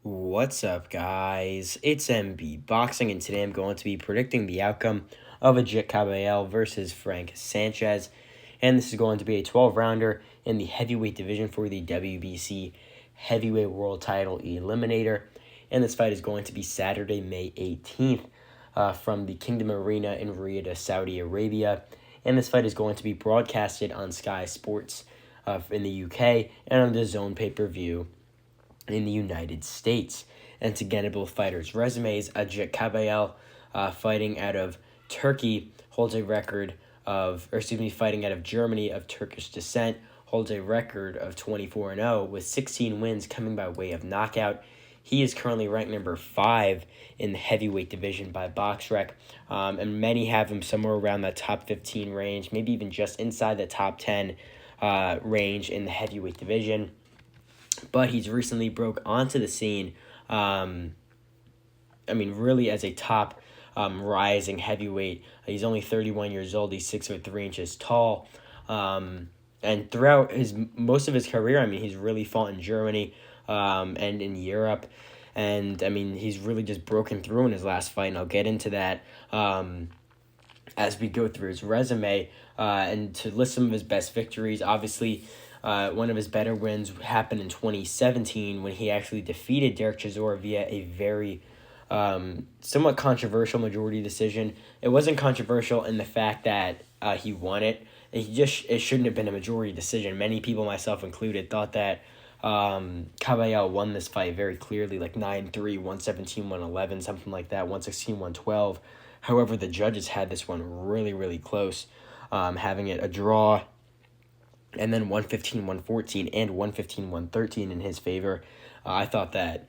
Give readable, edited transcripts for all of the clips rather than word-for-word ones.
What's up, guys? It's MB Boxing, and today I'm going to be predicting the outcome of Agit Kabayel versus Frank Sanchez. And this is going to be a 12-rounder in the heavyweight division for the WBC Heavyweight World Title Eliminator. And this fight is going to be Saturday, May 18th from the Kingdom Arena in Riyadh, Saudi Arabia. And this fight is going to be broadcasted on Sky Sports in the UK and on the Zone pay-per-view in the United States. And to get both fighters' resumes, Agit Kabayel, fighting out of Turkey, holds a record of, fighting out of Germany of Turkish descent, holds a record of 24-0 with 16 wins coming by way of knockout. He is currently ranked number 5 in the heavyweight division by BoxRec, and many have him somewhere around that top 15 range, maybe even just inside the top 10 range in the heavyweight division. But he's recently broke onto the scene, really as a top rising heavyweight. He's only 31 years old. He's 6'3" tall. And throughout most of his career, he's really fought in Germany and in Europe. And, he's really just broken through in his last fight, and I'll get into that as we go through his resume. And to list some of his best victories, obviously, one of his better wins happened in 2017 when he actually defeated Derek Chisora via a very somewhat controversial majority decision. It wasn't controversial in the fact that he won it. It shouldn't have been a majority decision. Many people, myself included, thought that Kabayel won this fight very clearly, like 9-3, 117, 111, something like that, 116, 112. However, the judges had this one really, really close, having it a draw, and then 115, 114, and 115, 113 in his favor. I thought that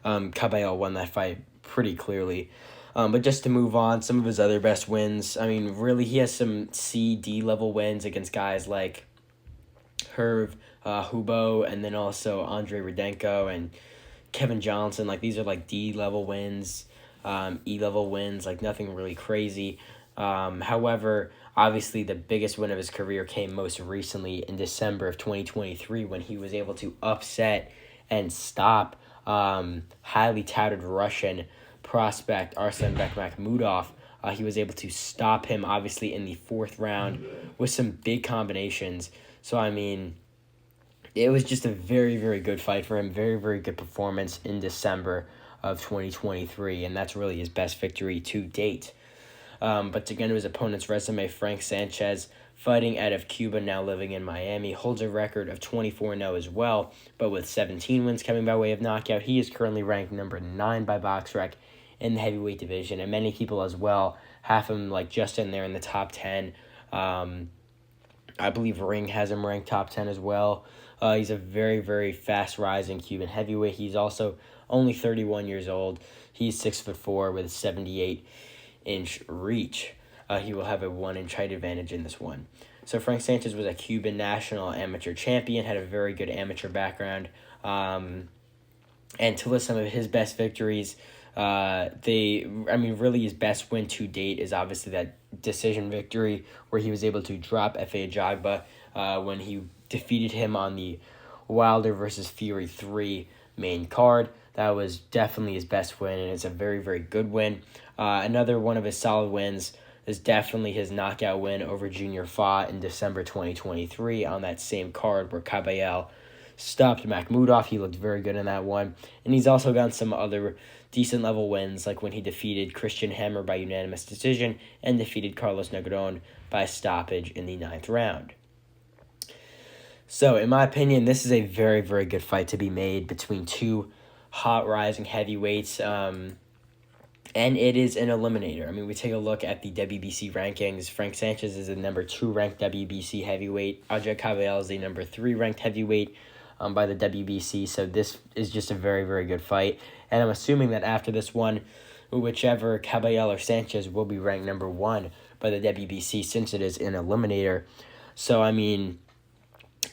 Kabayel won that fight pretty clearly. But just to move on, some of his other best wins, really he has some C, D level wins against guys like Herve Hubo, and then also Andre Rudenko and Kevin Johnson. Like, these are like D level wins, E level wins, like nothing really crazy. However, obviously the biggest win of his career came most recently in December of 2023 when he was able to upset and stop highly touted Russian prospect Arslanbek Makhmudov. He was able to stop him, obviously, in the 4th round with some big combinations. So, it was just a very, very good fight for him. Very, very good performance in December of 2023, and that's really his best victory to date. But to get into his opponent's resume, Frank Sanchez, fighting out of Cuba, now living in Miami, holds a record of 24-0 as well, but with 17 wins coming by way of knockout. He is currently ranked number 9 by BoxRec in the heavyweight division, and many people as well have him like just in there in the top 10. I believe Ring has him ranked top 10 as well. He's a very, very fast-rising Cuban heavyweight. He's also only 31 years old. He's 6'4" with a 78-inch reach. He will have a 1-inch height advantage in this one. So Frank Sanchez was a Cuban national amateur champion, had a very good amateur background. And to list some of his best victories, really his best win to date is obviously that decision victory where he was able to drop F.A. Jagba when he defeated him on the Wilder versus Fury 3 main card. That was definitely his best win, and it's a very, very good win. Another one of his solid wins is definitely his knockout win over Junior Fa in December 2023 on that same card where Kabayel stopped Makhmudov. He looked very good in that one. And he's also gotten some other decent level wins, like when he defeated Christian Hammer by unanimous decision and defeated Carlos Negron by stoppage in the 9th round. So, in my opinion, this is a very, very good fight to be made between two hot rising heavyweights, and it is an eliminator. We take a look at the WBC rankings. Frank Sanchez is the number 2 ranked WBC heavyweight. Agit Kabayel is the number 3 ranked heavyweight by the WBC. So this is just a very, very good fight. And I'm assuming that after this one, whichever Kabayel or Sanchez will be ranked number 1 by the WBC since it is an eliminator. So,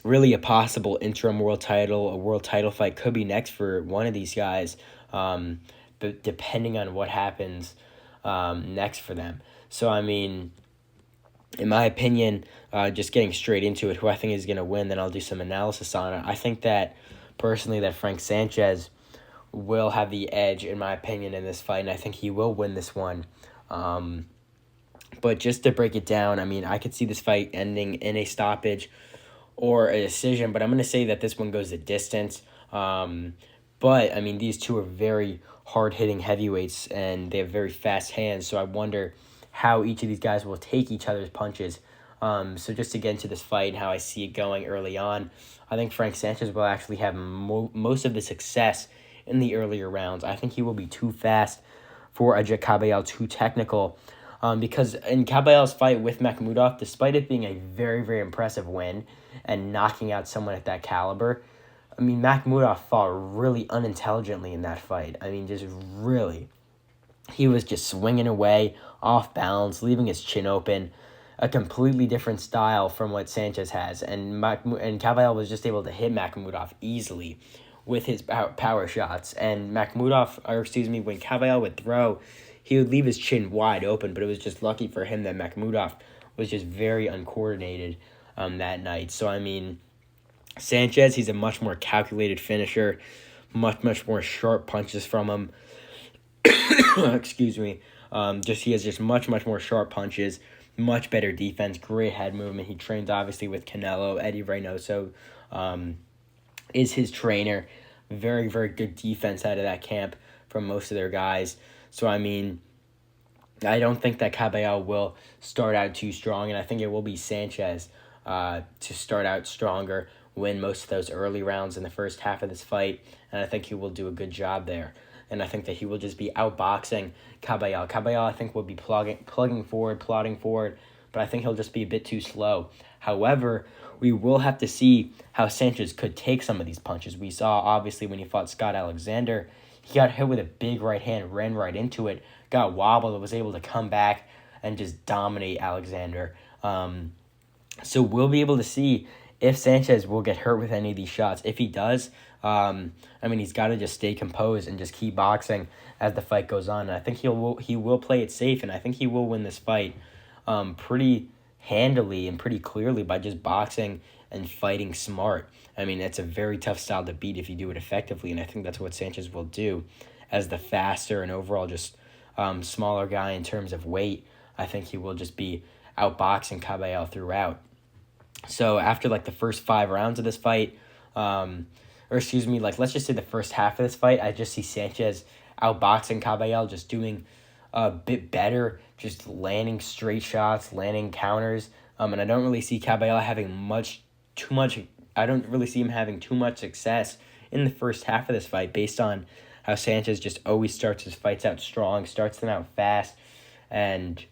really a possible interim world title, a world title fight could be next for one of these guys, but depending on what happens next for them. So, in my opinion, just getting straight into it, who I think is going to win, then I'll do some analysis on it. I think that, personally, that Frank Sanchez will have the edge, in my opinion, in this fight, and I think he will win this one. But just to break it down, I mean, I could see this fight ending in a stoppage or a decision, but I'm going to say that this one goes the distance. But, I mean, these two are very hard-hitting heavyweights, and they have very fast hands, so I wonder how each of these guys will take each other's punches. So just to get into this fight and how I see it going early on, I think Frank Sanchez will actually have most of the success in the earlier rounds. I think he will be too fast for Agit Kabayel, too technical. Because in Kabayel's fight with Makhmudov, despite it being a very, very impressive win and knocking out someone at that caliber, I mean, Makhmudov fought really unintelligently in that fight. I mean, just really. He was just swinging away, off balance, leaving his chin open. A completely different style from what Sanchez has. And Kabayel was just able to hit Makhmudov easily with his power shots. And when Kabayel would throw, he would leave his chin wide open, but it was just lucky for him that Makhmudov was just very uncoordinated that night. So, I mean, Sanchez, he's a much more calculated finisher, much more sharp punches from him. Excuse me. He has just much more sharp punches, much better defense, great head movement. He trains, obviously, with Canelo. Eddie Reynoso is his trainer. Very, very good defense out of that camp from most of their guys. So, I mean, I don't think that Kabayel will start out too strong, and I think it will be Sanchez to start out stronger, win most of those early rounds in the first half of this fight, and I think he will do a good job there. And I think that he will just be outboxing Kabayel. Kabayel, I think, will be plugging forward, plodding forward, but I think he'll just be a bit too slow. However, we will have to see how Sanchez could take some of these punches. We saw, obviously, when he fought Scott Alexander, he got hit with a big right hand, ran right into it, got wobbled, and was able to come back and just dominate Alexander. So we'll be able to see if Sanchez will get hurt with any of these shots. If he does, I mean, he's got to just stay composed and just keep boxing as the fight goes on. And I think he will play it safe, and I think he will win this fight pretty handily and pretty clearly by just boxing and fighting smart. I mean, it's a very tough style to beat if you do it effectively, and I think that's what Sanchez will do as the faster and overall just smaller guy in terms of weight. I think he will just be outboxing Kabayel throughout. So after, the first 5 rounds of this fight, let's just say the first half of this fight, I just see Sanchez outboxing Kabayel, just doing a bit better, just landing straight shots, landing counters, and I don't really see Kabayel having too much success in the first half of this fight based on how Sanchez just always starts his fights out strong, starts them out fast, and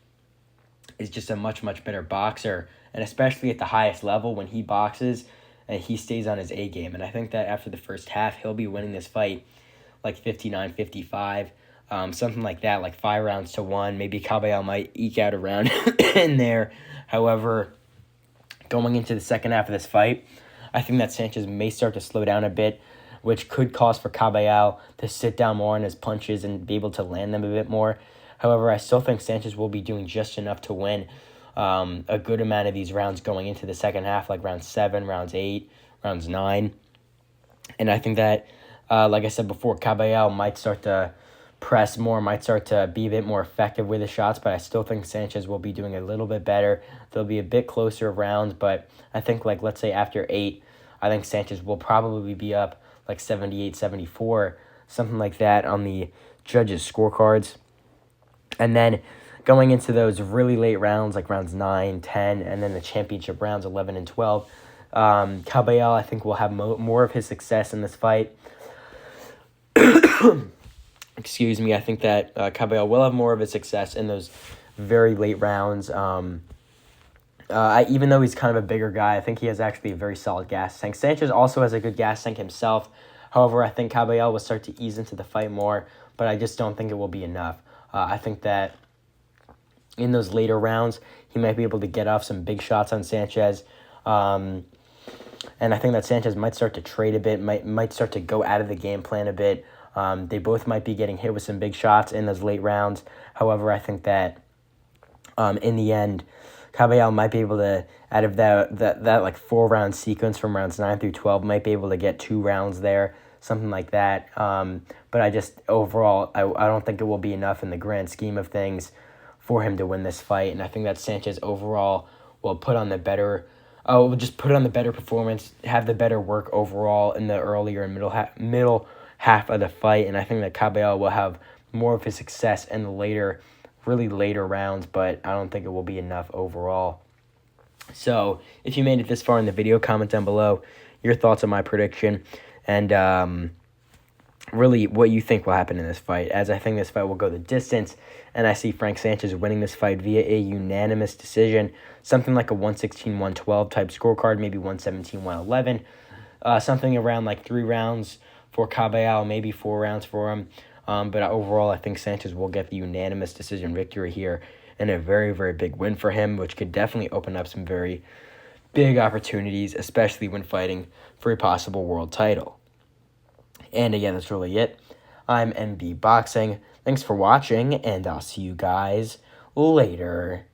is just a much better boxer, and especially at the highest level when he boxes and he stays on his A game. And I think that after the first half, he'll be winning this fight 59-55, something like that, 5 rounds to 1. Maybe Kabayel might eke out a round in there. However, going into the second half of this fight, I think that Sanchez may start to slow down a bit, which could cause for Kabayel to sit down more on his punches and be able to land them a bit more. However, I still think Sanchez will be doing just enough to win a good amount of these rounds going into the second half, like round 7, rounds 8, rounds 9. And I think that, like I said before, Kabayel might start to press more, might start to be a bit more effective with his shots, but I still think Sanchez will be doing a little bit better. They'll be a bit closer rounds, but I think, let's say after 8, I think Sanchez will probably be up 78-74, something like that on the judges' scorecards. And then going into those really late rounds, like rounds 9, 10, and then the championship rounds 11 and 12, Kabayel, I think, will have more of his success in this fight. Excuse me. I think that Kabayel will have more of his success in those very late rounds. Even though he's kind of a bigger guy, I think he has actually a very solid gas tank. Sanchez also has a good gas tank himself. However, I think Kabayel will start to ease into the fight more, but I just don't think it will be enough. I think that in those later rounds, he might be able to get off some big shots on Sanchez. And I think that Sanchez might start to trade a bit, might start to go out of the game plan a bit. They both might be getting hit with some big shots in those late rounds. However, I think that in the end, Kabayel might be able to, out of that 4-round sequence from rounds 9 through 12, might be able to get 2 rounds there, something like that. But I just, overall, I don't think it will be enough in the grand scheme of things for him to win this fight. And I think that Sanchez overall will put on the better, will just put on the better performance, have the better work overall in the earlier and middle half of the fight. And I think that Kabayel will have more of his success in the later, really later rounds, but I don't think it will be enough overall. So if you made it this far in the video, comment down below your thoughts on my prediction and really what you think will happen in this fight, as I think this fight will go the distance, and I see Frank Sanchez winning this fight via a unanimous decision, something like a 116-112 type scorecard, maybe 117-111, something around like 3 rounds for Kabayel, maybe 4 rounds for him. But overall, I think Sanchez will get the unanimous decision victory here, and a very, very big win for him, which could definitely open up some very big opportunities, especially when fighting for a possible world title. And again, that's really it. I'm MB Boxing. Thanks for watching, and I'll see you guys later.